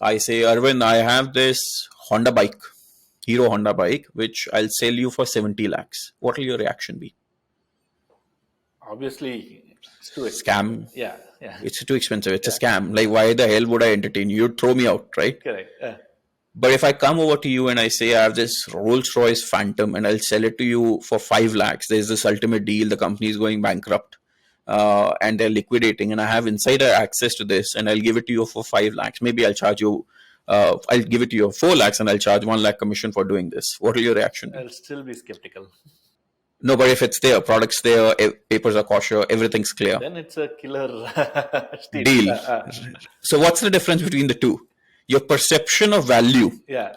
I say, Arvind, I have this Honda bike, Hero Honda bike, which I'll sell you for 70 lakhs. What will your reaction be? Obviously, it's too expensive. Scam. Yeah, yeah, It's too expensive. It's a scam. Like, why the hell would I entertain you? You'd throw me out, right? correct. But if I come over to you and I say I have this Rolls Royce Phantom and I'll sell it to you for 5 lakhs, there's this ultimate deal, the company is going bankrupt and they're liquidating, and I have insider access to this and I'll give it to you for 5 lakhs. Maybe I'll charge you, I'll give it to you 4 lakhs and I'll charge 1 lakh commission for doing this. What will your reaction be? I'll still be skeptical. No, but if it's there, products there, papers are kosher, everything's clear. Then it's a killer steal. Deal. So what's the difference between the two? Your perception of value Yeah,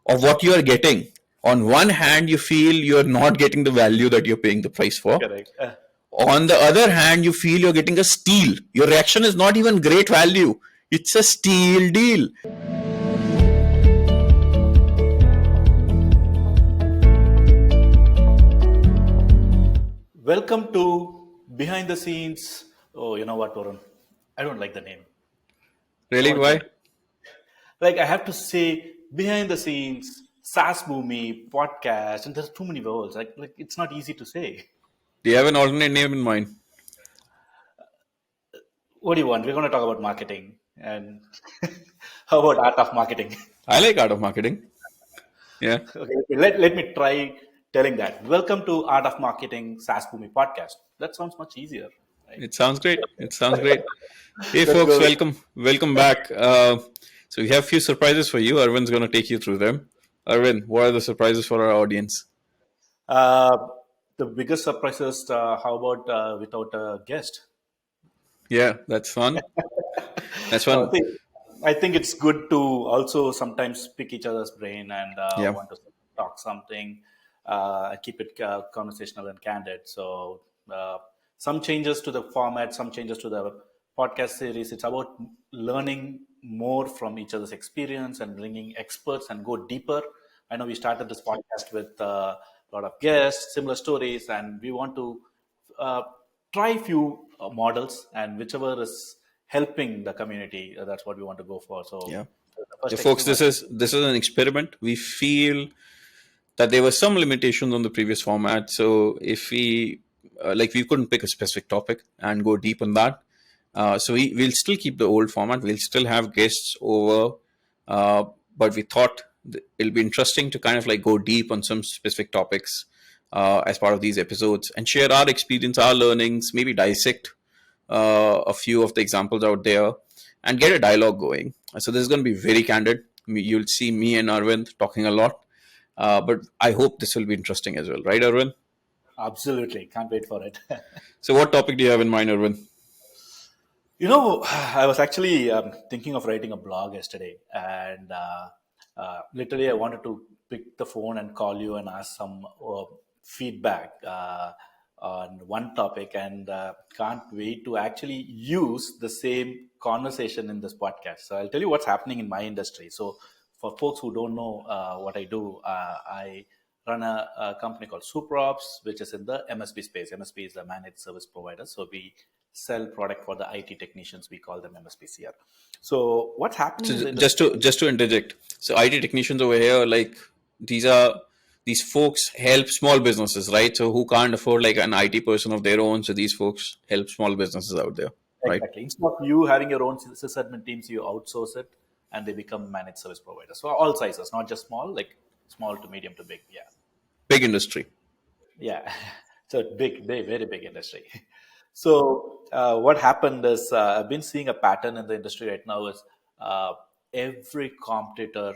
of what you are getting. On one hand, you feel you're not getting the value that you're paying the price for. correct. On the other hand, you feel you're getting a steal. Your reaction is not even great value. It's a steal deal. Welcome to Behind the Scenes. Oh, you know what, Varun? I don't like the name. Really? Why? Like, I have to say Behind the Scenes, SaaSBoomi Podcast, and there's too many vowels. Like it's not easy to say. Do you have an alternate name in mind? What do you want? We're going to talk about marketing. And how about art of marketing? I like art of marketing. Yeah. Okay, let me try telling that. Welcome to Art of Marketing SaaSBoomi Podcast. That sounds much easier. Right? It sounds great. It sounds great. Hey, Let's folks, go. welcome back. So we have a few surprises for you. Arvind's going to take you through them. Arvind, what are the surprises for our audience? The biggest surprises, how about without a guest? Yeah, that's fun. That's I fun. think, I think it's good to also sometimes pick each other's brain and Yeah. want to talk something, keep it conversational and candid. So some changes to the format, some changes to the podcast series. It's about learning more from each other's experience and bringing experts and go deeper. I know we started this podcast with a lot of guests, similar stories, and we want to try few models, and whichever is helping the community, that's what we want to go for. So, Yeah. the first Yeah, folks, experiment- this is an experiment. We feel that there were some limitations on the previous format. So if we we couldn't pick a specific topic and go deep on that. So we'll still keep the old format. We'll still have guests over, but we thought it'll be interesting to kind of like go deep on some specific topics as part of these episodes and share our experience, our learnings, maybe dissect a few of the examples out there and get a dialogue going. So this is going to be very candid. You'll see me and Arvind talking a lot, but I hope this will be interesting as well. Right, Arvind? Absolutely, can't wait for it. So what topic do you have in mind, Arvind? You know, I was actually thinking of writing a blog yesterday, and literally I wanted to pick the phone and call you and ask some feedback on one topic, and can't wait to actually use the same conversation in this podcast. So I'll tell you what's happening in my industry. So for folks who don't know what I do, I run a company called SuperOps, which is in the MSP space. MSP is a managed service provider. So we sell product for the IT technicians. We call them MSPs here. So what's happening? So in the just to interject, so IT technicians over here, like these folks help small businesses, right? So who can't afford like an IT person of their own? So these folks help small businesses out there, right? Exactly. Instead of you having your own sysadmin teams, you outsource it, and they become managed service providers. So all sizes, not just small, like small to medium to big. Yeah. Big industry. Yeah, so big, very big industry. So what happened is I've been seeing a pattern in the industry right now is every competitor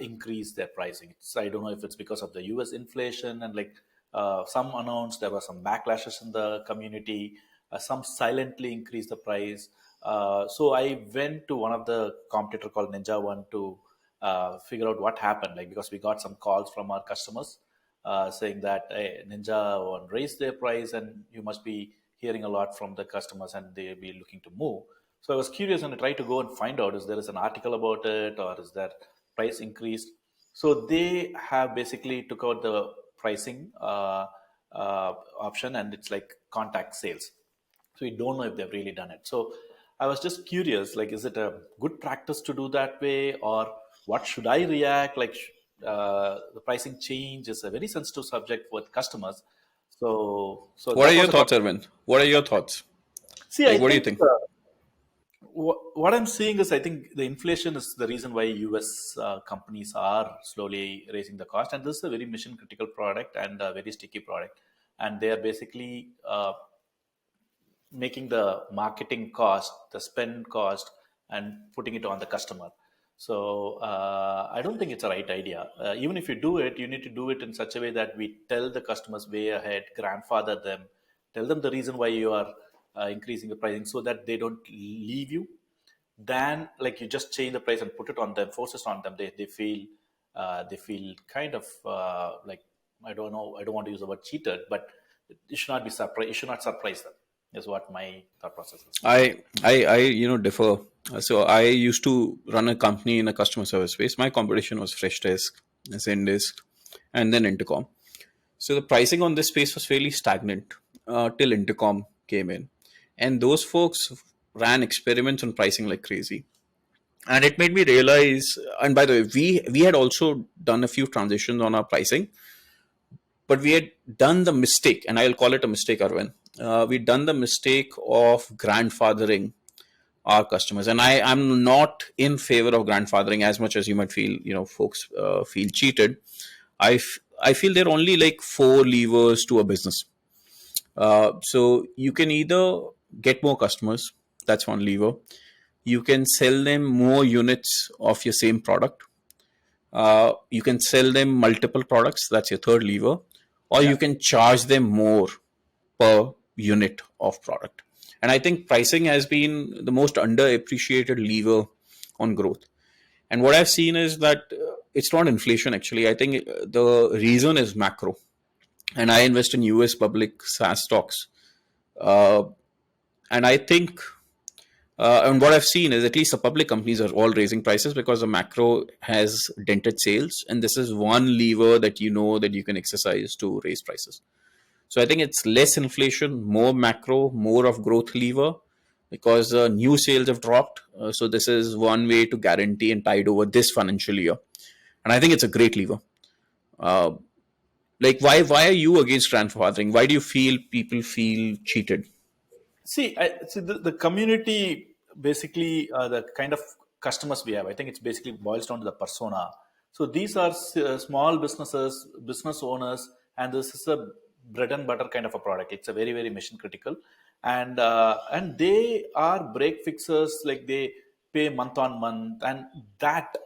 increase their pricing. I don't know if it's because of the US inflation and like some announced there were some backlashes in the community. Some silently increased the price. So I went to one of the competitor called Ninja One to figure out what happened. Like because we got some calls from our customers saying that hey, Ninja One raised their price, and you must be hearing a lot from the customers, and they'll be looking to move. So I was curious and I tried to go and find out is there is an article about it or is that price increased. So they have basically took out the pricing option, and it's like contact sales. So we don't know if they've really done it. So I was just curious, like, is it a good practice to do that way, or what should I react? Like, the pricing change is a very sensitive subject with customers. So What are that your was a thought. thoughts, Arvind? What are your thoughts? See, I Like, what do you think think? what I'm seeing is, I think the inflation is the reason why US companies are slowly raising the cost, and this is a very mission critical product and a very sticky product, and they are basically making the marketing cost, the spend cost, and putting it on the customer. So I don't think it's a right idea. Even if you do it, you need to do it in such a way that we tell the customers way ahead, grandfather them, tell them the reason why you are increasing the pricing, so that they don't leave you. Then, like, you just change the price and put it on them, forces on them. They feel kind of like, I don't know. I don't want to use the word cheated, but you should not be surprised. You should not surprise them. Is what my thought process is. I differ. So I used to run a company in a customer service space. My competition was Freshdesk, Zendesk, and then Intercom. So the pricing on this space was fairly stagnant till Intercom came in, and those folks ran experiments on pricing like crazy. And it made me realize. And by the way, we had also done a few transitions on our pricing, but we had done the mistake, and I'll call it a mistake, Arvind. We'd done the mistake of grandfathering our customers, and I'm not in favor of grandfathering as much as you might feel. Folks feel cheated. I feel there are only like four levers to a business. So you can either get more customers, that's one lever. You can sell them more units of your same product. You can sell them multiple products, that's your third lever. Or Yeah. you can charge them more per unit of product. And I think pricing has been the most underappreciated lever on growth. And what I've seen is that it's not inflation actually. I think the reason is macro. And I invest in US public SaaS stocks. Uh, and I think, and what I've seen is at least the public companies are all raising prices because the macro has dented sales. And this is one lever that that you can exercise to raise prices. So I think it's less inflation, more macro, more of growth lever because new sales have dropped. So this is one way to guarantee and tide over this financial year. And I think it's a great lever. Uh, like why are you against grandfathering? Why do you feel people feel cheated? See, the community basically the kind of customers we have. I think it's basically boils down to the persona. So these are small businesses, business owners, and this is a bread and butter kind of a product. It's a very very mission critical, and they are break fixers. Like they pay month on month, and that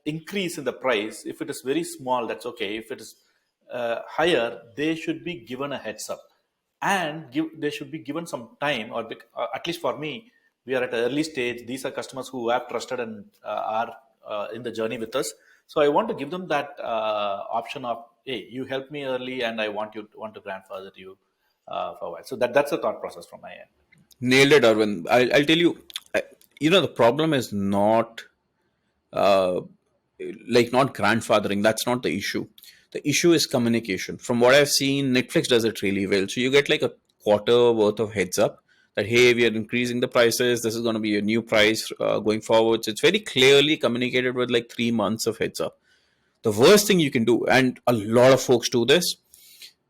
increase in the price, if it is very small, that's okay. If it is higher, they should be given a heads up, and they should be given some time, or at least for me, we are at an early stage. These are customers who have trusted and are in the journey with us. So I want to give them that option of, hey, you helped me early, and I want to grandfather you for a while. So that's the thought process from my end. Nailed it, Arvind. I'll tell you, the problem is not uh, not grandfathering. That's not the issue. The issue is communication. From what I've seen, Netflix does it really well. So you get like a quarter worth of heads up that, hey, we are increasing the prices. This is going to be a new price going forward. So it's very clearly communicated with like 3 months of heads up. The worst thing you can do, and a lot of folks do this,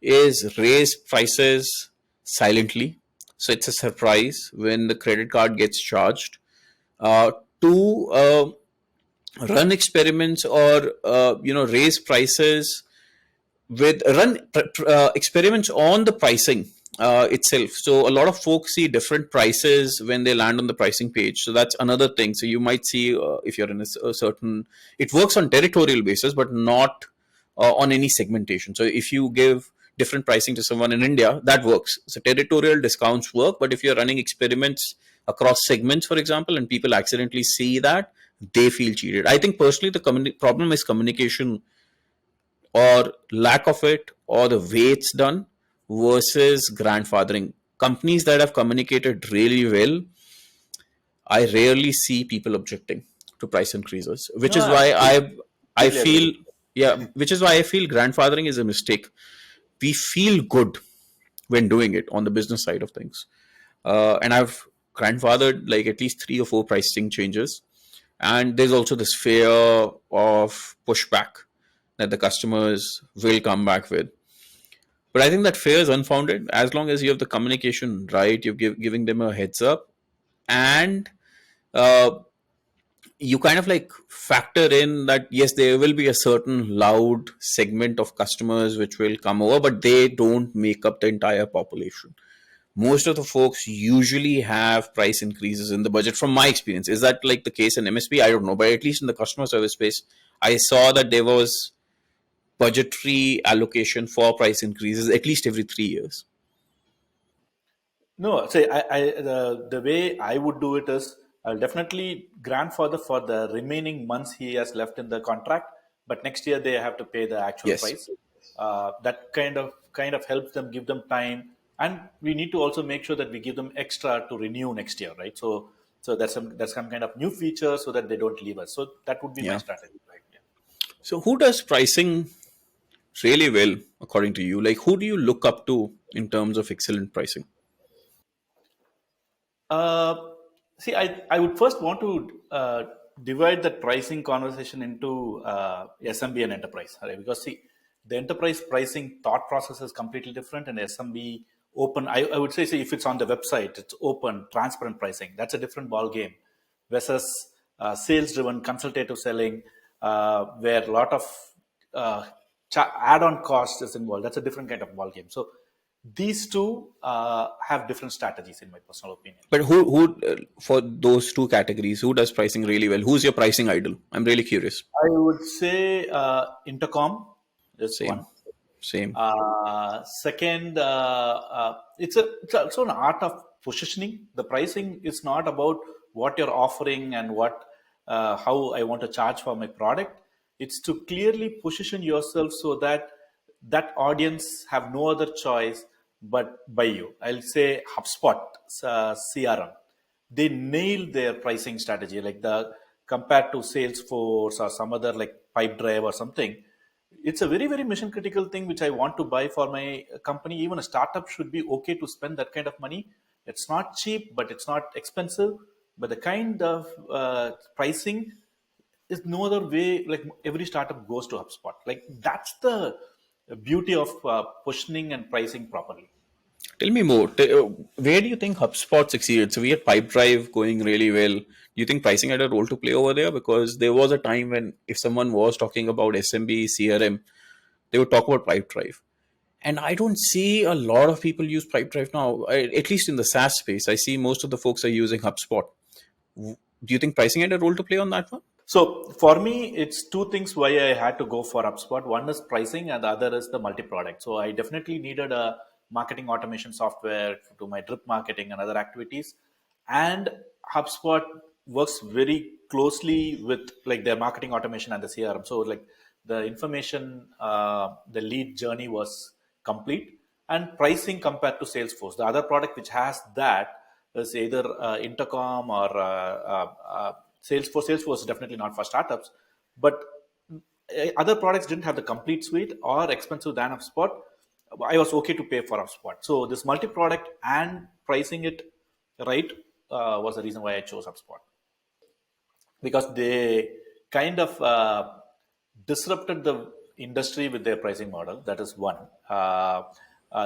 is raise prices silently. So it's a surprise when the credit card gets charged. Uh, to run experiments or raise prices with run experiments on the pricing itself. So a lot of folks see different prices when they land on the pricing page. So that's another thing. So you might see if you're in a certain, it works on territorial basis, but not on any segmentation. So if you give different pricing to someone in India, that works. So territorial discounts work, but if you're running experiments across segments, for example, and people accidentally see that, they feel cheated. I think personally the problem is communication or lack of it or the way it's done versus grandfathering. Companies that have communicated really well, I rarely see people objecting to price increases, which No, is I why I completely agree. feel, yeah, which is why I feel grandfathering is a mistake. We feel good when doing it on the business side of things. And I've grandfathered like at least 3 or 4 pricing changes. And there's also this fear of pushback that the customers will come back with. But I think that fear is unfounded as long as you have the communication right, you're giving them a heads up, and uh, you kind of like factor in that yes, there will be a certain loud segment of customers which will come over, but they don't make up the entire population. Most of the folks usually have price increases in the budget. From my experience, is that like the case in MSP? I don't know, but at least in the customer service space, I saw that there was budgetary allocation for price increases at least every 3 years. No, say the way I would do it is I'll definitely grandfather for the remaining months he has left in the contract, but next year they have to pay the actual Yes. price. That kind of helps them, give them time, and we need to also make sure that we give them extra to renew next year, right? So that's some kind of new feature so that they don't leave us. So that would be my Yeah. strategy, right? Yeah. So who does pricing really well according to you? Like who do you look up to in terms of excellent pricing? Uh, See, I would first want to divide that pricing conversation into SMB and enterprise, right? Because see, the enterprise pricing thought process is completely different, and SMB open. I would say, if it's on the website, it's open, transparent pricing. That's a different ball game versus sales-driven consultative selling, where a lot of uh, add-on cost is involved. That's a different kind of ball game. So these two have different strategies, in my personal opinion. But who for those two categories, who does pricing really well? Who's your pricing idol? I'm really curious. I would say intercom is one. Same, same. Second, it's also an art of positioning. The pricing is not about what you're offering and how I want to charge for my product. It's to clearly position yourself so that that audience have no other choice but buy you. I'll say HubSpot CRM, they nailed their pricing strategy, like the compared to Salesforce or some other like Pipedrive or something. It's a very very mission critical thing which I want to buy for my company. Even a startup should be okay to spend that kind of money. It's not cheap, but it's not expensive. But the kind of pricing is no other way. Like every startup goes to HubSpot. Like that's the beauty of positioning and pricing properly. Tell me more. Where do you think HubSpot succeeded? So we had Pipedrive going really well. Do you think pricing had a role to play over there? Because there was a time when if someone was talking about SMB, CRM, they would talk about Pipedrive. And I don't see a lot of people use Pipedrive now. At least in the SaaS space, I see most of the folks are using HubSpot. Do you think pricing had a role to play on that one? So for me, it's two things why I had to go for HubSpot. One is pricing, and the other is the multi-product. So I definitely needed a marketing automation software to my drip marketing and other activities. And HubSpot works very closely with like their marketing automation and the CRM. So like the information, the lead journey was complete, and pricing compared to Salesforce. The other product which has that is either Intercom or Salesforce. Salesforce is definitely not for startups, but other products didn't have the complete suite or expensive than HubSpot. I was okay to pay for HubSpot. So this multi-product and pricing it right was the reason why I chose HubSpot, because they kind of disrupted the industry with their pricing model. That is one.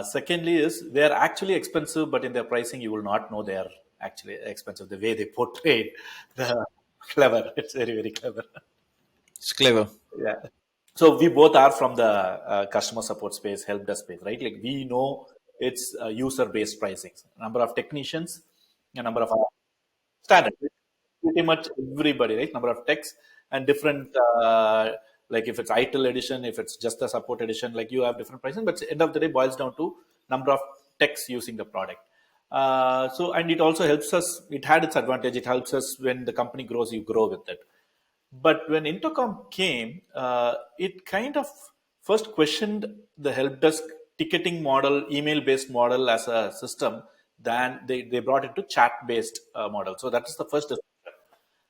Secondly, is they're actually expensive, but in their pricing, you will not know they are actually expensive. The way they portray the clever, it's very very clever. It's clever. Yeah. So we both are from the customer support space, help desk space, right? Like we know it's user-based pricing. Number of technicians, a number of standard. Pretty much everybody, right? Number of techs and different. Like if it's ITIL edition, if it's just the support edition, like you have different pricing. But end of the day, boils down to number of techs using the product. So and it also helps us. It had its advantage. It helps us when the company grows, you grow with it. But when Intercom came, it kind of first questioned the help desk ticketing model, email based model as a system. Then they brought it to chat based model. So that is the first disruption.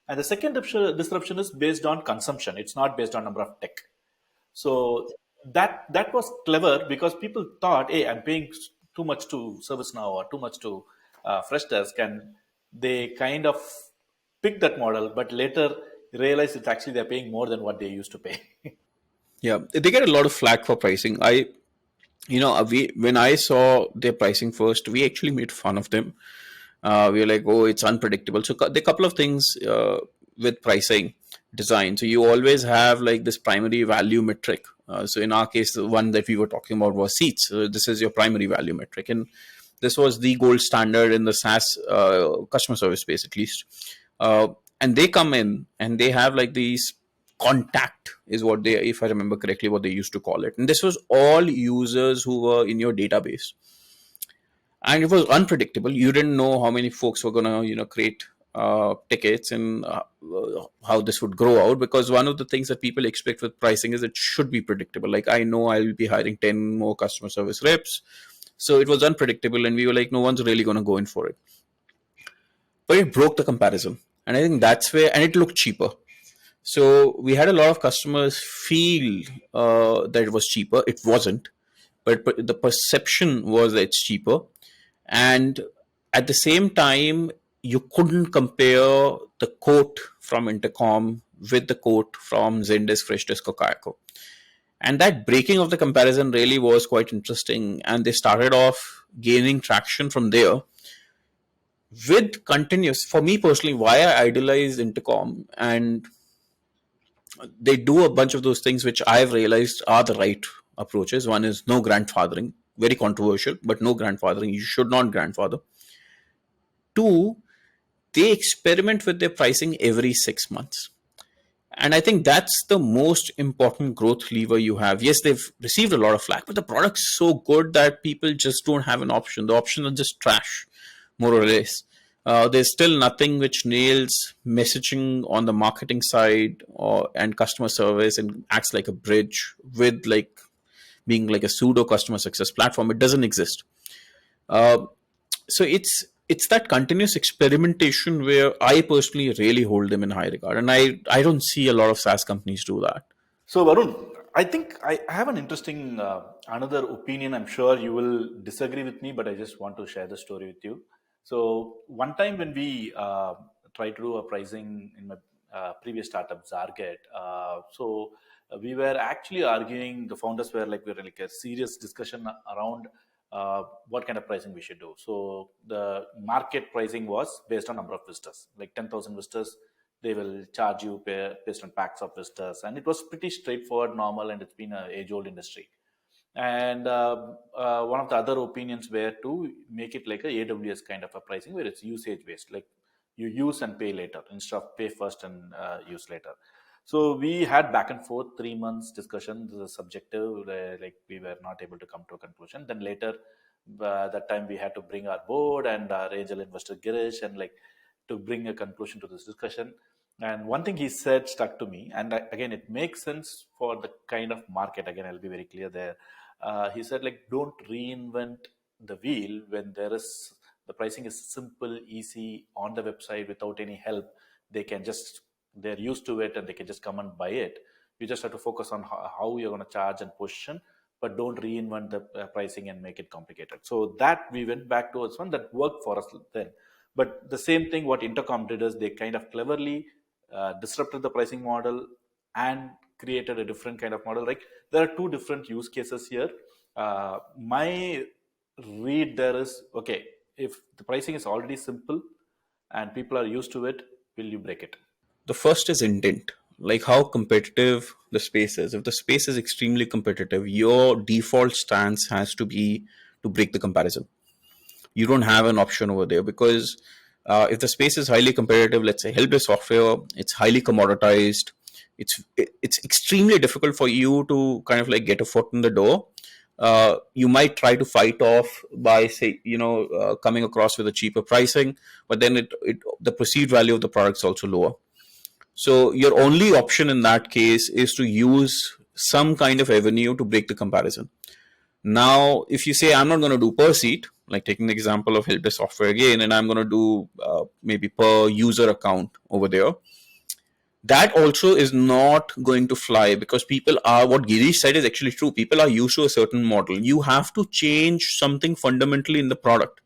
And the second disruption is based on consumption. It's not based on number of tech. So that was clever because people thought, hey, I'm paying too much to ServiceNow or too much to Freshdesk, and they kind of pick that model, but later realize it's actually they're paying more than what they used to pay. Yeah, they get a lot of flack for pricing. When I saw their pricing first, we actually made fun of them. We were like, oh, it's unpredictable. So there are a couple of things with pricing design. So you always have like this primary value metric. So in our case, the one that we were talking about was seats. So this is your primary value metric, and this was the gold standard in the SaaS customer service space, at least. And they come in and they have like these contact is what they, if I remember correctly, what they used to call it. And this was all users who were in your database, and it was unpredictable. You didn't know how many folks were gonna create tickets, and how this would grow out, because one of the things that people expect with pricing is it should be predictable. Like, I know I'll be hiring 10 more customer service reps, so it was unpredictable, and we were like, no one's really going to go in for it. But it broke the comparison, and I think that's where, and it looked cheaper. So we had a lot of customers feel that it was cheaper. It wasn't, but the perception was that it's cheaper. And at the same time, you couldn't compare the quote from Intercom with the quote from Zendesk, Freshdesk, or Kayako. And that breaking of the comparison really was quite interesting. And they started off gaining traction from there with continuous, for me personally, why I idolize Intercom, and they do a bunch of those things which I've realized are the right approaches. One is no grandfathering, very controversial, but no grandfathering. You should not grandfather. Two, they experiment with their pricing every 6 months. And I think that's the most important growth lever you have. Yes, they've received a lot of flack, but the product's so good that people just don't have an option. The options are just trash, more or less. There's still nothing which nails messaging on the marketing side and customer service and acts like a bridge with like being like a pseudo customer success platform. It doesn't exist. So it's that continuous experimentation where I personally really hold them in high regard, and I don't see a lot of SaaS companies do that. So Varun, I think I have an interesting another opinion. I'm sure you will disagree with me, but I just want to share the story with you. So one time when we tried to do a pricing in my previous startup, Zarget, we were actually arguing. The founders were like, we were like a serious discussion around what kind of pricing we should do. So the market pricing was based on number of visitors, like 10,000 visitors, they will charge you based on packs of visitors. And it was pretty straightforward, normal, and it's been an age-old industry. And one of the other opinions were to make it like a AWS kind of a pricing where it's usage-based, like you use and pay later instead of pay first and use later. So we had back and forth 3 months discussion. This is subjective, like we were not able to come to a conclusion. Then later, that time we had to bring our board and our angel investor Girish and like to bring a conclusion to this discussion. And one thing he said stuck to me, and again, it makes sense for the kind of market. Again, I'll be very clear there. He said, like, don't reinvent the wheel when the pricing is simple, easy on the website without any help. They're used to it and they can just come and buy it. You just have to focus on how you're going to charge and position, but don't reinvent the pricing and make it complicated. So that we went back towards one that worked for us then. But the same thing, what Intercom did is they kind of cleverly disrupted the pricing model and created a different kind of model. Like there are two different use cases here. My read there is, okay, if the pricing is already simple and people are used to it, will you break it? The first is intent, like how competitive the space is. If the space is extremely competitive, your default stance has to be to break the comparison. You don't have an option over there, because if the space is highly competitive, let's say help desk software, it's highly commoditized. It's extremely difficult for you to kind of like get a foot in the door. You might try to fight off by coming across with a cheaper pricing, but then the perceived value of the product is also lower. So your only option in that case is to use some kind of avenue to break the comparison. Now, if you say, I'm not going to do per seat, like taking the example of helpdesk software again, and I'm going to do maybe per user account over there, that also is not going to fly, because people are, what Girish said is actually true. People are used to a certain model. You have to change something fundamentally in the product.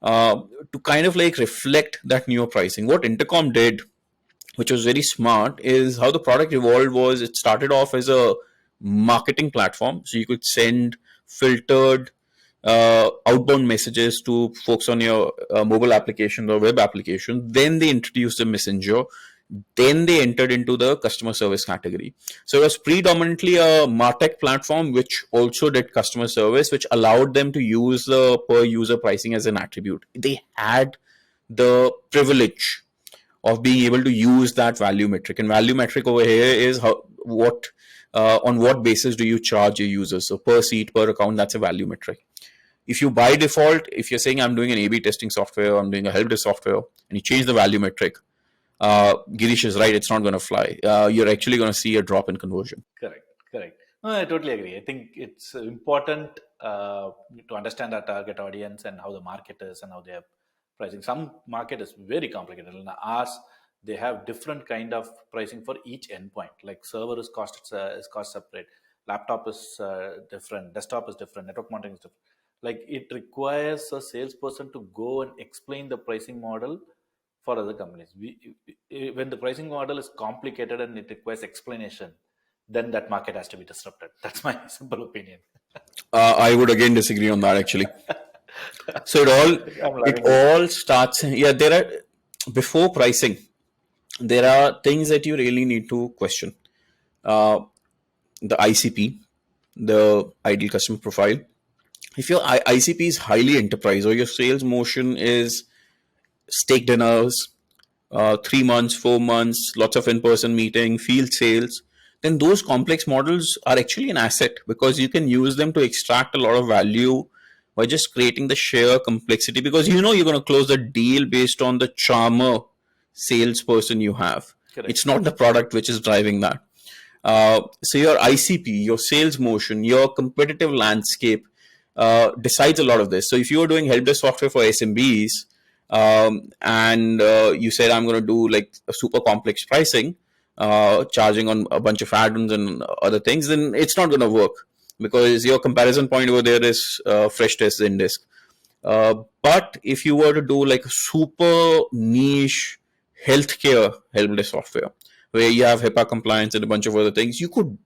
to kind of like reflect that newer pricing. What Intercom did, which was very smart, is how the product evolved was it started off as a marketing platform. So you could send filtered outbound messages to folks on your mobile application or web application. Then they introduced the messenger. Then they entered into the customer service category. So it was predominantly a MarTech platform, which also did customer service, which allowed them to use the per user pricing as an attribute. They had the privilege of being able to use that value metric. And value metric over here is how what on what basis do you charge your users? So per seat, per account, that's a value metric. If you by default, if you're saying I'm doing an A/B testing software, I'm doing a help desk software, and you change the value metric, Girish is right. It's not going to fly. You're actually going to see a drop in conversion. Correct, correct. No, I totally agree. I think it's important to understand our target audience and how the market is and how they are pricing. Some market is very complicated. And ours, they have different kind of pricing for each endpoint. Like server is cost separate, laptop is different, desktop is different, network monitoring is different. Like it requires a salesperson to go and explain the pricing model for other companies. When the pricing model is complicated and it requires explanation, then that market has to be disrupted. That's my simple opinion. I would again disagree on that actually. So it all starts. Yeah, there are before pricing. There are things that you really need to question. The ICP, the ideal customer profile. If your ICP is highly enterprise or your sales motion is steak dinners, 3 months, 4 months, lots of in-person meeting, field sales, then those complex models are actually an asset because you can use them to extract a lot of value by just creating the sheer complexity, because you know you're going to close the deal based on the charmer salesperson you have. Correct. It's not the product which is driving that. So your ICP, your sales motion, your competitive landscape decides a lot of this. So if you are doing help desk software for SMBs, and you said I'm going to do like a super complex pricing, charging on a bunch of add-ons and other things, then it's not going to work because your comparison point over there is Freshdesk, Zendesk. But if you were to do like a super niche healthcare help desk software where you have HIPAA compliance and a bunch of other things, you could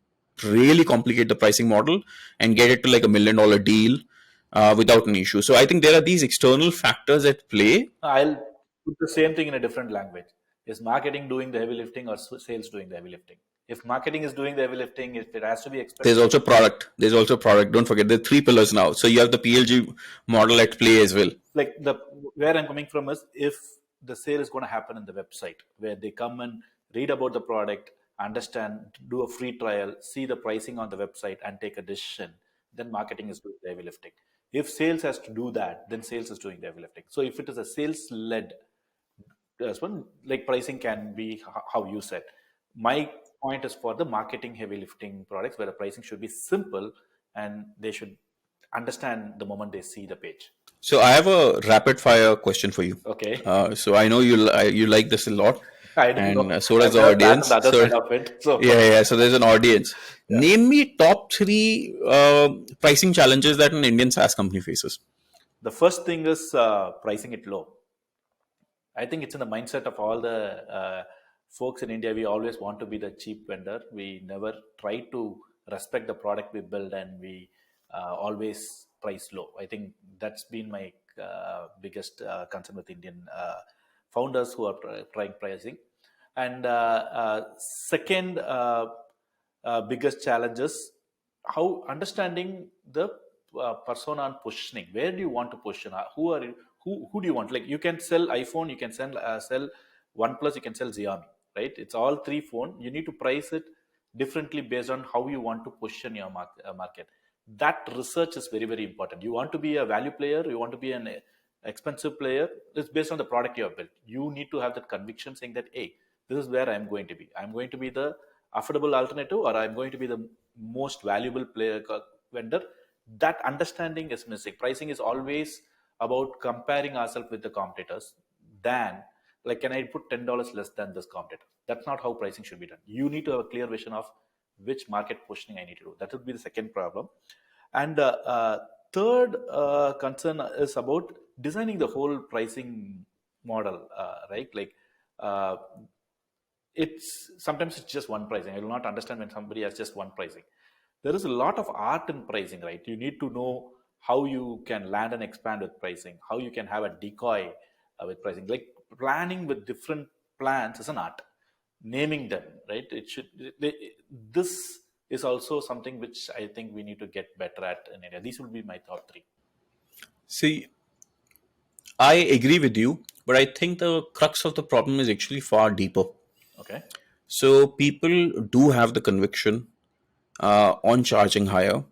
really complicate the pricing model and get it to like $1 million deal without an issue. So I think there are these external factors at play. I'll put the same thing in a different language. Is marketing doing the heavy lifting or sales doing the heavy lifting? If marketing is doing the heavy lifting, if it has to be expected. There's also product. Don't forget, there are 3 pillars now. So you have the PLG model at play as well. Like where I'm coming from is if the sale is going to happen in the website where they come and read about the product, understand, do a free trial, see the pricing on the website and take a decision, then marketing is doing the heavy lifting. If sales has to do that, then sales is doing the heavy lifting. So if it is a sales-led one, like pricing can be how you said. My point is for the marketing heavy lifting products where the pricing should be simple and they should understand the moment they see the page. So I have a rapid fire question for you. Okay. So I know you like this a lot. I don't know. So does the audience. The other side of it. So. Yeah. So there's an audience. Yeah. Name me top 3 pricing challenges that an Indian SaaS company faces. The first thing is pricing it low. I think it's in the mindset of all the folks in India. We always want to be the cheap vendor. We never try to respect the product we build, and we always price low. I think that's been my biggest concern with Indian founders who are trying pricing. And second biggest challenge is how understanding the persona and positioning. Where do you want to position? Who are you? Who do you want? Like you can sell iPhone, you can sell OnePlus, you can sell Xiaomi, right? It's all 3 phone. You need to price it differently based on how you want to position your market. That research is very, very important. You want to be a value player, you want to be an expensive player. It's based on the product you have built. You need to have that conviction saying that, hey, this is where I'm going to be. I'm going to be the affordable alternative, or I'm going to be the most valuable player vendor. That understanding is missing. Pricing is always about comparing ourselves with the competitors. Then, like, can I put $10 less than this competitor? That's not how pricing should be done. You need to have a clear vision of which market positioning I need to do. That would be the second problem. And Third concern is about designing the whole pricing model, right? Like uh, it's sometimes it's just one pricing. I will not understand when somebody has just one pricing. There is a lot of art in pricing, right? You need to know how you can land and expand with pricing, how you can have a decoy with pricing. Like planning with different plans is an art. Naming them, right? This is also something which I think we need to get better at in India. These will be my top three. See, I agree with you, but I think the crux of the problem is actually far deeper. Okay. So people do have the conviction on charging higher.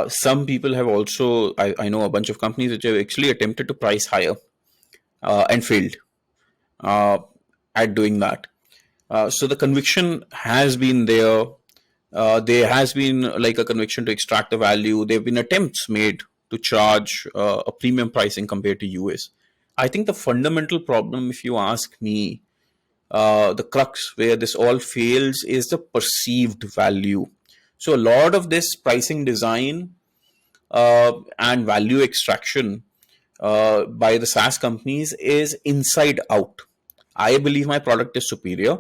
Some people have also, I know a bunch of companies which have actually attempted to price higher and failed uh, at doing that. So the conviction has been there. There has been like a conviction to extract the value. There have been attempts made to charge a premium pricing compared to US. I think the fundamental problem, if you ask me, the crux where this all fails is the perceived value. So a lot of this pricing design and value extraction by the SaaS companies is inside out. I believe my product is superior.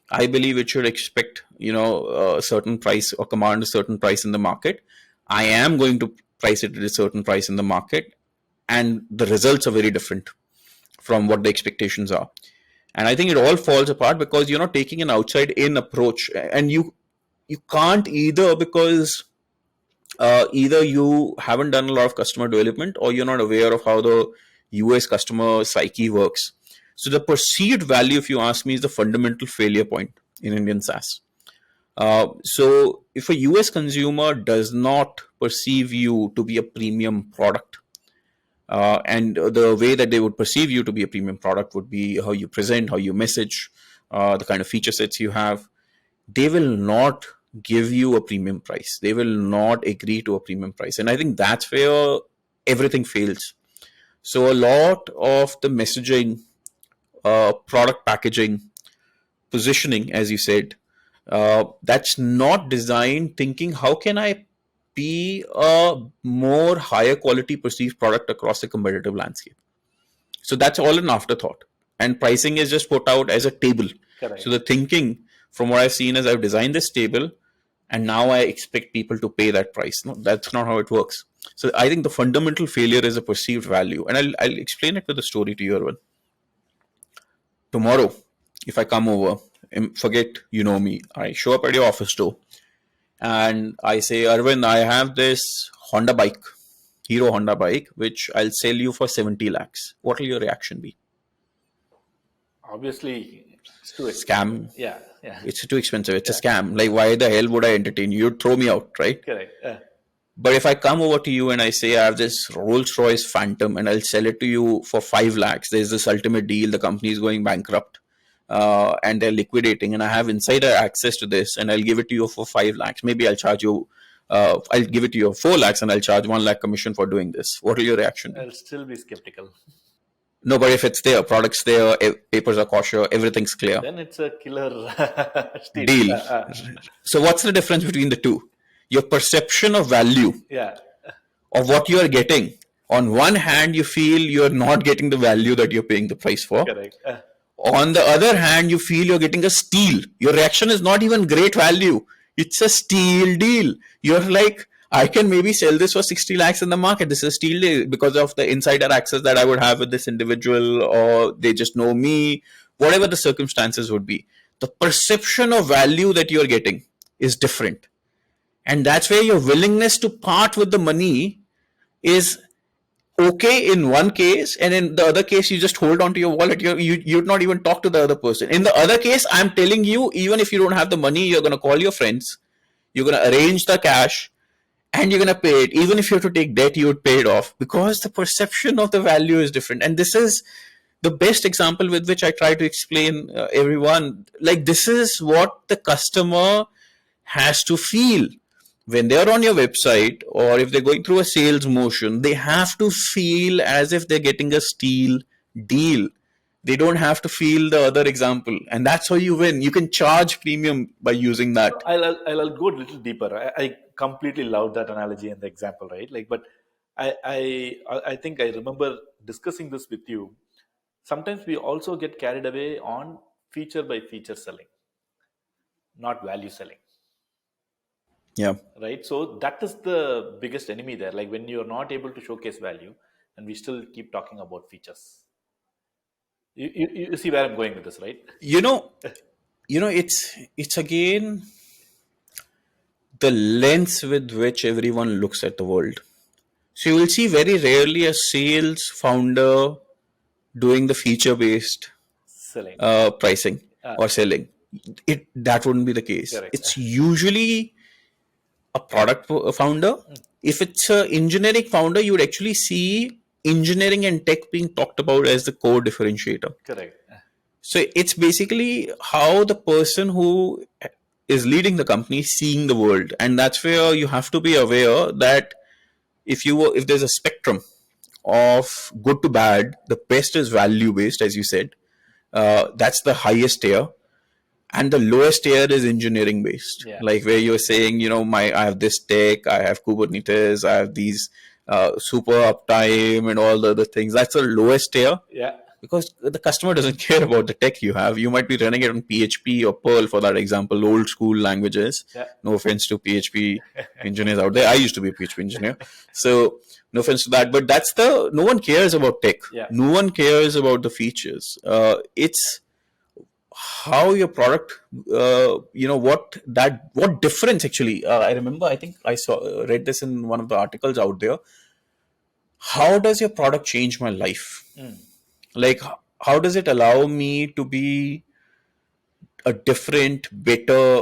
I believe it should expect, a certain price or command a certain price in the market. I am going to price it at a certain price in the market, and the results are very different from what the expectations are. And I think it all falls apart because you're not taking an outside in approach, and you can't either, because either you haven't done a lot of customer development or you're not aware of how the US customer psyche works. So the perceived value, if you ask me, is the fundamental failure point in Indian SaaS. So if a US consumer does not perceive you to be a premium product, and the way that they would perceive you to be a premium product would be how you present, how you message, the kind of feature sets you have, they will not give you a premium price. They will not agree to a premium price. And I think that's where everything fails. So a lot of the messaging, product packaging, positioning, as you said, that's not designed thinking how can I be a more higher quality perceived product across the competitive landscape. So that's all an afterthought. And pricing is just put out as a table. Correct. So the thinking from what I've seen is I've designed this table and now I expect people to pay that price. No, that's not how it works. So I think the fundamental failure is a perceived value. And I'll explain it with a story to you, Arvind. Tomorrow, if I come over, and forget you know me, I show up at your office door and I say, Arvind, I have this Honda bike, Hero Honda bike, which I'll sell you for 70 lakhs. What will your reaction be? Obviously, it's too Scam. Yeah. It's too expensive. It's a scam. Like, why the hell would I entertain you? You'd throw me out, right? Correct. But if I come over to you and I say I have this Rolls Royce Phantom and I'll sell it to you for 5 lakhs, there's this ultimate deal, the company is going bankrupt and they're liquidating, and I have insider access to this and I'll give it to you for 5 lakhs. Maybe I'll charge you, I'll give it to you 4 lakhs and I'll charge 1 lakh commission for doing this. What will your reaction be? I'll still be skeptical. No, but if it's there, products there, papers are kosher, everything's clear. Then it's a killer deal. So what's the difference between the two? Your perception of value of what you are getting. On one hand, you feel you're not getting the value that you're paying the price for. Correct. On the other hand, you feel you're getting a steal. Your reaction is not even great value. It's a steal deal. You're like, I can maybe sell this for 60 lakhs in the market. This is a steal deal because of the insider access that I would have with this individual, or they just know me, whatever the circumstances would be. The perception of value that you're getting is different. And that's where your willingness to part with the money is okay in one case, and in the other case, you just hold on to your wallet. You'd not even talk to the other person. In the other case, I'm telling you, even if you don't have the money, you're going to call your friends, you're going to arrange the cash, and you're going to pay it. Even if you have to take debt, you would pay it off because the perception of the value is different. And this is the best example with which I try to explain everyone. Like, this is what the customer has to feel. When they're on your website or if they're going through a sales motion, they have to feel as if they're getting a steal deal. They don't have to feel the other example. And that's how you win. You can charge premium by using that. I'll go a little deeper. I completely love that analogy and the example, right? Like, but I think I remember discussing this with you. Sometimes we also get carried away on feature by feature selling, not value selling, Yeah. right? So that is the biggest enemy there. Like when you're not able to showcase value, and we still keep talking about features. You see where I'm going with this, right? You know, it's again the lens with which everyone looks at the world. So you will see very rarely a sales founder doing the feature based Selling. pricing or selling. It that wouldn't be the case. Correct. It's usually a product founder. If it's an engineering founder, you would actually see engineering and tech being talked about as the core differentiator. Correct. So it's basically how the person who is leading the company is seeing the world, and that's where you have to be aware that if there's a spectrum of good to bad, the best is value based, as you said. That's the highest tier, and the lowest tier is engineering based. Yeah. Like where you're saying, I have this tech, I have Kubernetes, I have these super uptime and all the other things. That's the lowest tier. Yeah. Because the customer doesn't care about the tech you have. You might be running it on PHP or Perl, for that example, old school languages. Yeah. No offense to PHP engineers out there. I used to be a PHP engineer. So no offense to that. But no one cares about tech. Yeah. No one cares about the features. It's how your product, what difference actually. I remember, I think I read this in one of the articles out there. How does your product change my life? Like, how does it allow me to be a different, better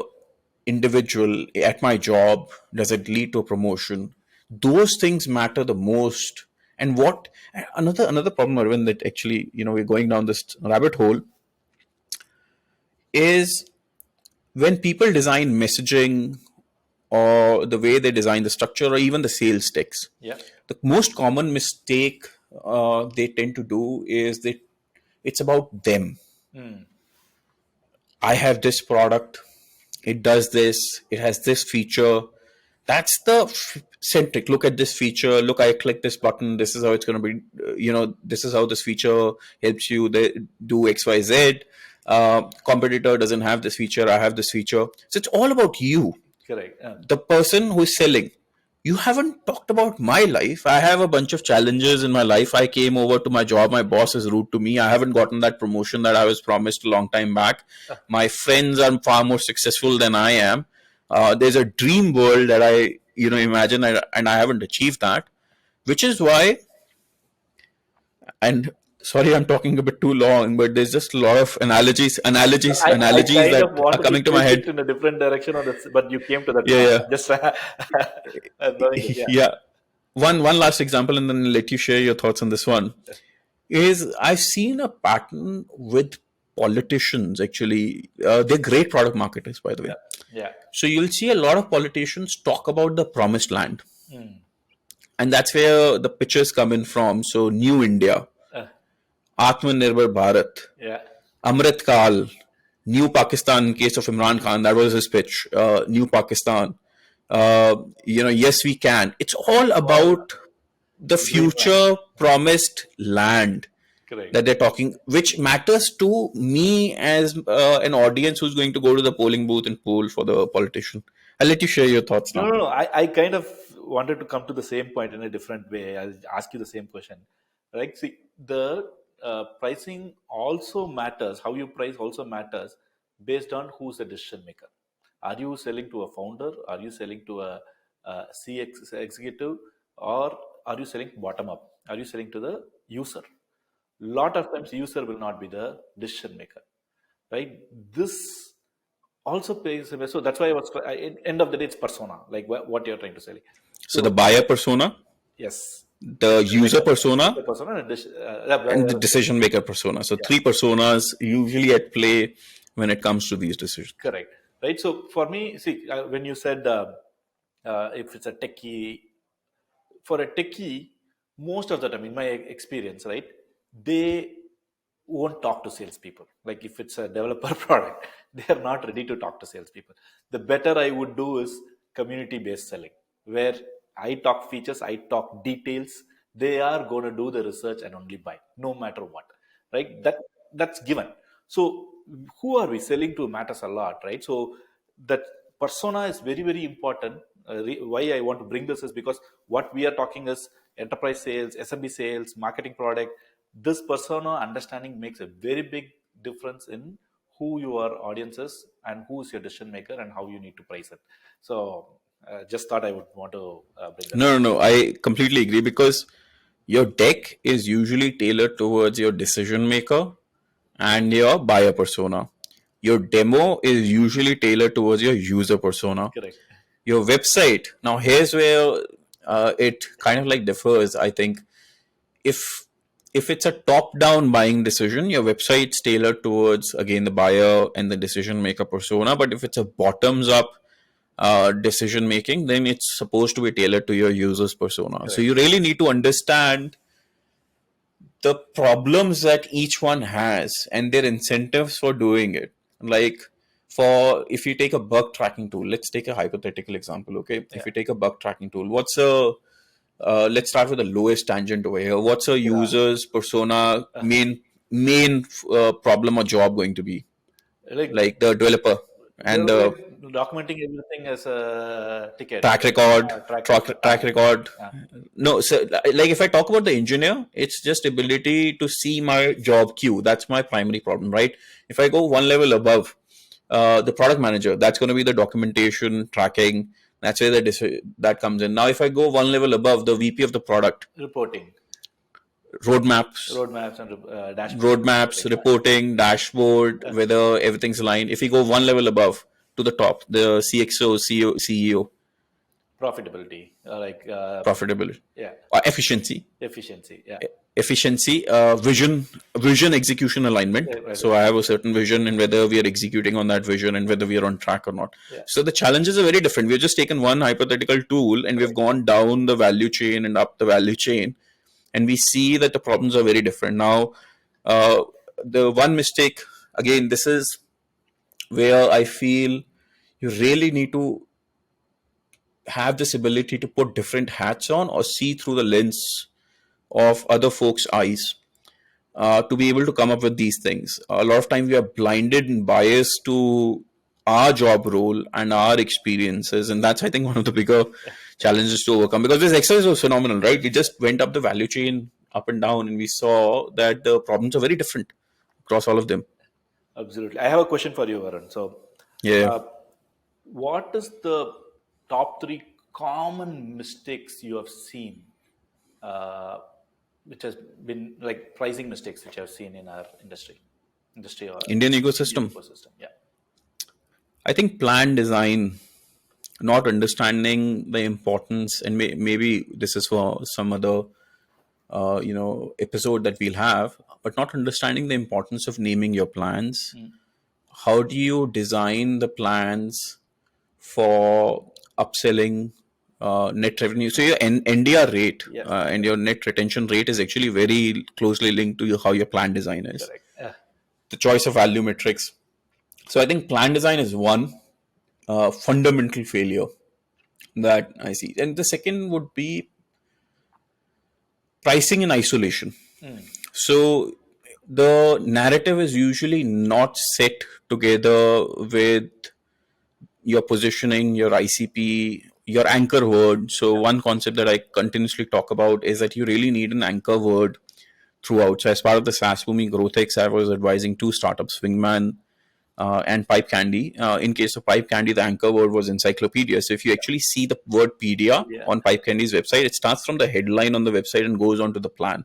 individual at my job? Does it lead to a promotion? Those things matter the most. And what another problem, Arvind, that actually we're going down this rabbit hole is when people design messaging or the way they design the structure or even the sales text. Yeah. The most common mistake they tend to do is it's about them. I have this product, it does this, it has this feature. That's the centric. Look at this feature. Look, I click this button. This is how it's going to be. This is how this feature helps you do X, Y, Z. Competitor doesn't have this feature. I have this feature. So it's all about you. Correct. The person who is selling. You haven't talked about my life. I have a bunch of challenges in my life. I came over to my job. My boss is rude to me. I haven't gotten that promotion that I was promised a long time back. My friends are far more successful than I am. There's a dream world that I imagine, and I haven't achieved that, which is why. And sorry, I'm talking a bit too long, but there's just a lot of analogies I that of wanted are coming to take my head. it in a different direction on this, but you came to that. Yeah. Just I'm loving it, yeah. Yeah. One last example, and then I'll let you share your thoughts on this one. Is I've seen a pattern with politicians. Actually, they're great product marketers, by the way. Yeah. So you'll see a lot of politicians talk about the promised land, and that's where the pitches come in from. So New India, Atmanirbhar Bharat, Yeah. Amrit Kal, New Pakistan. In case of Imran Khan, that was his pitch. New Pakistan. Yes, we can. It's all about the future promised land Correct. that they're talking, which matters to me as an audience who's going to go to the polling booth and poll for the politician. I'll let you share your thoughts now. No. I kind of wanted to come to the same point in a different way. I'll ask you the same question. Right? See, the pricing also matters. How you price also matters based on who's the decision maker. Are you selling to a founder? Are you selling to a CX executive? Or are you selling bottom up? Are you selling to the user? Lot of times user will not be the decision maker, right? This also plays a so that's why end of the day it's persona, like what you're trying to say. So the buyer persona, Yes, the user persona, the persona and and the decision maker persona. So three personas usually at play when it comes to these decisions. correct, right? So for me, see, when you said if it's a techie, for a techie, most of the time, in my experience, right, they won't talk to salespeople. Like if it's a developer product, they are not ready to talk to salespeople. The better I would do is community-based selling, where I talk features, I talk details. They are going to do the research and only buy, no matter what, right? That's given. So who are we selling to matters a lot, right? So that persona is very very important. Why I want to bring this is because what we are talking is enterprise sales, SMB sales, marketing product. This persona understanding makes a very big difference in who your audience is and who is your decision maker and how you need to price it. So just thought I would want to bring that up. No. I completely agree because your deck is usually tailored towards your decision maker and your buyer persona. Your demo is usually tailored towards your user persona. Correct. Your website, now here's where it kind of like differs. I think if it's a top down buying decision, your website's tailored towards again the buyer and the decision maker persona. But if it's a bottoms up decision making, then it's supposed to be tailored to your users persona. Correct. So you really need to understand the problems that each one has and their incentives for doing it. Like, for if you take a bug tracking tool, let's take a hypothetical example. Okay, if you take a bug tracking tool, what's a let's start with the lowest tangent over here. What's a user's persona main problem or job going to be? Like the developer and they're the like documenting everything as a ticket. track record, track record. Yeah. No, so like if I talk about the engineer, it's just ability to see my job queue. That's my primary problem, right? If I go one level above, the product manager, that's going to be the documentation, tracking. That's where that comes in. Now, if I go one level above, the VP of the product, Reporting, roadmaps, and dashboard. reporting, dashboard, whether everything's aligned. If we go one level above to the top, the CXO, CEO, Profitability, profitability, efficiency, efficiency. vision, execution, alignment. Right. So I have a certain vision and whether we are executing on that vision and whether we are on track or not. So the challenges are very different. We've just taken one hypothetical tool and we've gone down the value chain and up the value chain, and we see that the problems are very different. Now, the one mistake, again, this is where I feel you really need to have this ability to put different hats on or see through the lens of other folks' eyes to be able to come up with these things. A lot of times we are blinded and biased to our job role and our experiences, and that's, I think, one of the bigger challenges to overcome, because this exercise was phenomenal, right? We just went up the value chain up and down and we saw that the problems are very different across all of them. Absolutely. I have a question for you, Varun. So, what is the top 3 common mistakes you have seen, which has been like pricing mistakes which I've seen in our industry or Indian ecosystem? Yeah. I think plan design, not understanding the importance, and maybe this is for some other episode that we'll have, but not understanding the importance of naming your plans. How do you design the plans for upselling, net revenue? So your NDR rate and your net retention rate is actually very closely linked to how your plan design is. Correct. Yeah. The choice of value metrics. So I think plan design is one fundamental failure that I see. And the second would be pricing in isolation. So the narrative is usually not set together with your positioning, your ICP, your anchor word. So one concept that I continuously talk about is that you really need an anchor word throughout. So as part of the SaaSBoomi Growth X, I was advising 2 startups, Wingman and Pipecandy. In case of Pipecandy, the anchor word was encyclopedia. So if you actually see the word pedia on Pipecandy's website, it starts from the headline on the website and goes on to the plan.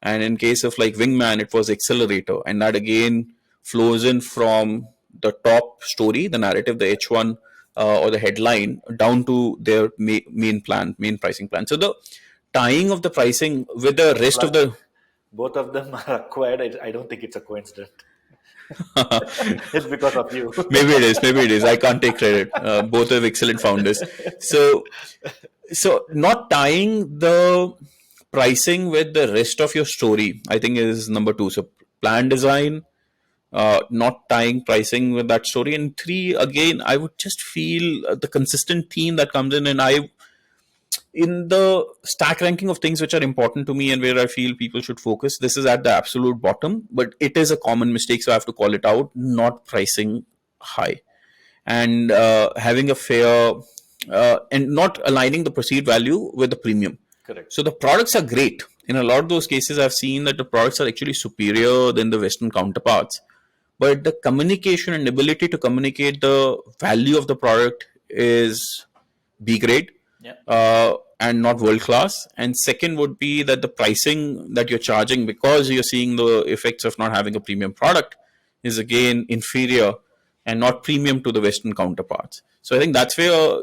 And in case of like Wingman, it was accelerator. And that again flows in from the top story, the narrative, the H1 or the headline, down to their main pricing plan. So the tying of the pricing with the rest of the... Both of them are acquired. I don't think it's a coincidence. It's because of you. Maybe it is. I can't take credit. Both are excellent founders. So not tying the pricing with the rest of your story, I think, is number 2. So plan design, not tying pricing with that story. And 3, again, I would just feel the consistent theme that comes in, and in the stack ranking of things which are important to me and where I feel people should focus, this is at the absolute bottom, but it is a common mistake, so I have to call it out. Not pricing high and having a fair and not aligning the perceived value with the premium. Correct. So the products are great. In a lot of those cases, I've seen that the products are actually superior than the Western counterparts. But the communication and ability to communicate the value of the product is B grade, Yeah. and not world class. And second would be that the pricing that you're charging, because you're seeing the effects of not having a premium product, is again inferior and not premium to the Western counterparts. So I think that's where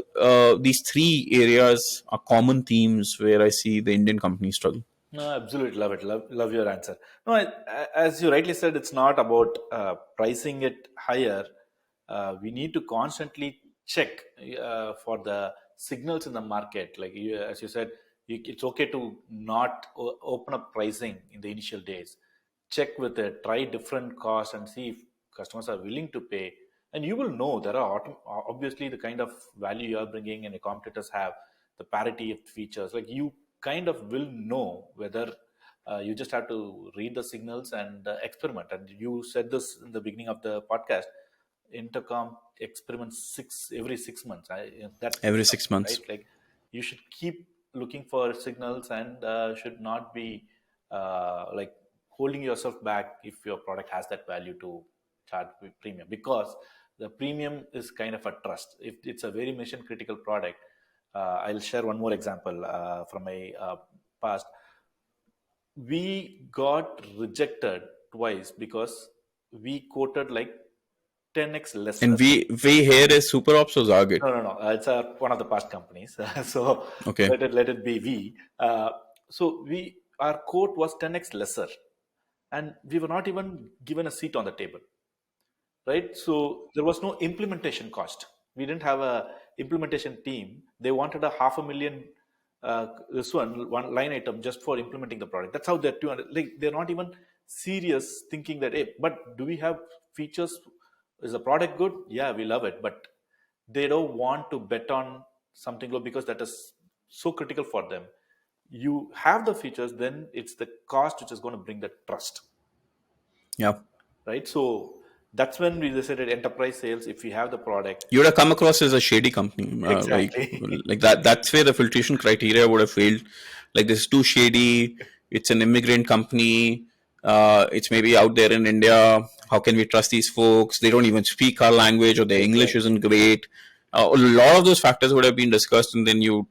these three areas are common themes where I see the Indian companies struggle. No, absolutely love it. Love your answer. No, as you rightly said, it's not about pricing it higher. We need to constantly check for the signals in the market. Like as you said, it's okay to not open up pricing in the initial days. Check with it, try different costs, and see if customers are willing to pay. And you will know there are obviously the kind of value you are bringing and your competitors have, the parity of features. Like you kind of will know whether you just have to read the signals and experiment. And you said this in the beginning of the podcast. Intercom experiments every 6 months. That's Every 6 months. right. Like you should keep looking for signals and should not be like holding yourself back if your product has that value to charge premium, because the premium is kind of a trust. If it's a very mission critical product, I'll share one more example from my past. We got rejected twice because we quoted like 10x less. And we here is Super Ops or Zargit? No. It's one of the past companies. So okay. let it be we. So our quote was 10x lesser, and we were not even given a seat on the table. Right? So there was no implementation cost. We didn't have a implementation team. They wanted a $500,000 this one line item just for implementing the product. That's how they're doing. Like they're not even serious thinking that, hey, but do we have features? Is the product good? Yeah, we love it, but they don't want to bet on something low because that is so critical for them. You have the features, then it's the cost which is going to bring the trust. Yeah. Right. So that's when we decided enterprise sales. If we have the product, you would have come across as a shady company. Exactly. Like that. That's where the filtration criteria would have failed. Like this is too shady. It's an immigrant company. It's maybe out there in India. How can we trust these folks? They don't even speak our language, or their English isn't great. A lot of those factors would have been discussed, and then you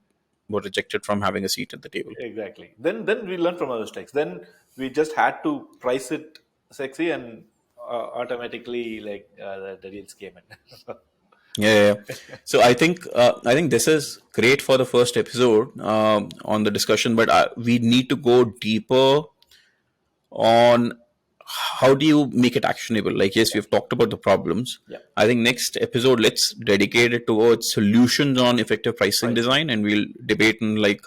were rejected from having a seat at the table. Exactly. Then we learned from our mistakes. Then we just had to price it sexy, and automatically like the deals came in. Yeah. So I think this is great for the first episode on the discussion, but we need to go deeper on how do you make it actionable. Like, yes, we've talked about the problems. Yeah. I think next episode, let's dedicate it towards solutions on effective pricing design, and we'll debate on like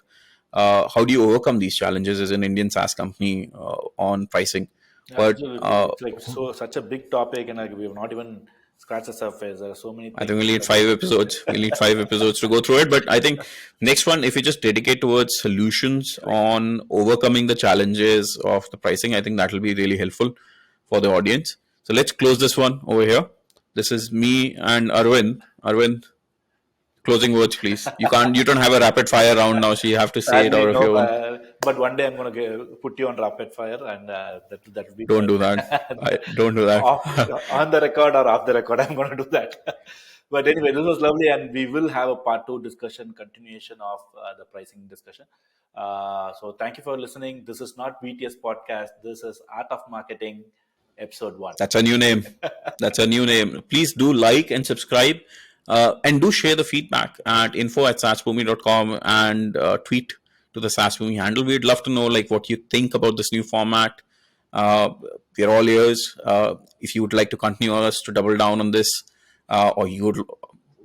how do you overcome these challenges as an Indian SaaS company on pricing. But it's like such a big topic, and like we have not even scratched the surface. There are so many things. I think we'll need 5 episodes. We'll need 5 episodes to go through it. But I think next one, if we just dedicate towards solutions on overcoming the challenges of the pricing, I think that will be really helpful for the audience. So let's close this one over here. This is me and Arvind. Arvind, closing words, please. You don't have a rapid fire round now, so you have to say it out of your own. But one day I'm going to put you on rapid fire, and that will be. Don't do that. Don't do that. On the record or off the record, I'm going to do that. But anyway, this was lovely, and we will have a part 2 discussion, continuation of the pricing discussion. So thank you for listening. This is not BTS Podcast. This is Art of Marketing, episode 1. That's a new name. That's a new name. Please do like and subscribe. And do share the feedback at info@SaaSBoomi.com and tweet to the SaaSBoomi handle. We'd love to know like what you think about this new format. We're all ears. If you would like to continue us to double down on this, or you would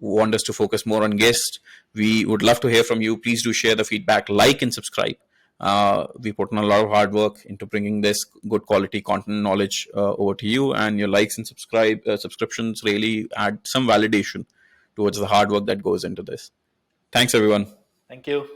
want us to focus more on guests, we would love to hear from you. Please do share the feedback, like and subscribe. We put in a lot of hard work into bringing this good quality content knowledge over to you, and your likes and subscriptions really add some validation towards the hard work that goes into this. Thanks, everyone. Thank you.